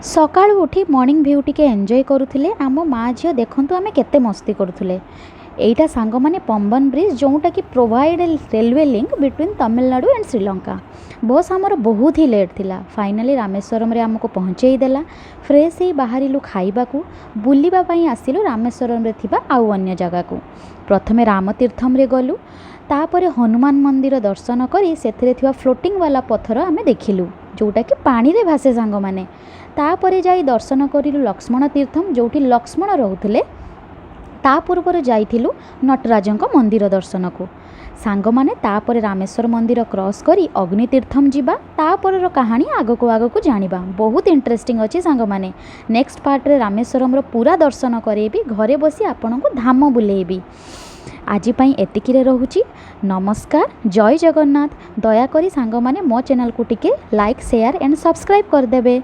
सकाळु उठी morning view टिके enjoy करुले आम माँ झील देखु आम केते मस्ती करुले। एटा सांग माने पंबन ब्रिज जोटा कि provide railway link between Tamil Nadu and Sri Lanka. बस आमर बहुत ही लेट थिला। फाइनाली रामेश्वरम रे आमको पहुँचे देला। फ्रेश ही बाहरिलु खाइबा को बुलिबा पई आसिलु रामेश्वरम रे थिबा आउ अन्य जगह को। प्रथमे रामतीर्थम रे गलु, तापरे हनुमान मंदिर दर्शन करी सेथिरे थिबा फ्लोटिंग वाला पत्थर आमे देखिलु जोटा कि पानी रे भासे सांग माने। तापरे जाई दर्शन करिलु लक्ष्मण तीर्थम जोटी लक्ष्मण रहउथिले। ता पूर्वर जाइथिलु नटराजंक मंदिर दर्शन को। सांग माने तापरे रामेश्वर मंदिर क्रॉस करी अग्नि तीर्थम जीवा। तापर कहानी आगको आगको जानिबा। बहुत इंटरेस्टिंग अच्छी सांग माने। नेक्स्ट पार्ट रे रामेश्वरम रो पूरा दर्शन करेबी, घरे बसी आपनको धाम बुलेबी। आज पई एतिकिरे रहुची। नमस्कार, जय जगन्नाथ। दयाकरी सांग माने मो चैनल को टिके लाइक शेयर एंड सब्सक्राइब कर देबे।